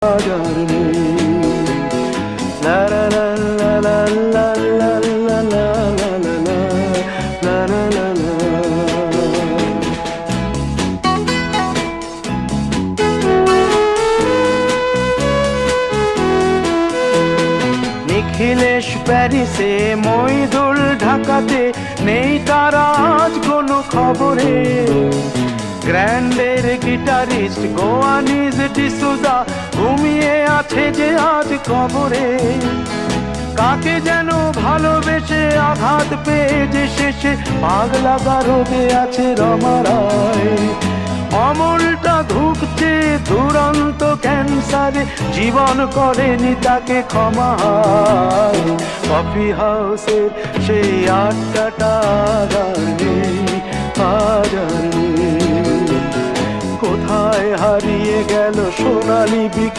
হাজার নেই। লা লা লা লা লা লা লা লা লা লা লা লা লা লা লা। নিখিলেশ প্যারিসে, মইদুল ঢাকাতে, নেই তারা আজ কোনো খবরে। গ্র্যান্ডের গিটারিস্ট গোয়ানিজ ডিসুজা ঘুমিয়ে আছে যে আজ কবরে। কাকে যেন ভালোবেসে আঘাত পেয়ে যে শেষে পাগলা গারদে আছে রমা রায়। অমলটা ধুকছে দুরন্ত ক্যান্সারে, জীবন করেনি তাকে ক্ষমা। কফি হাউসের সেই আড্ডাটা আর নেই, আজ আর নেই। কোথায় হারিয়ে গেল সোনালি বিকেল।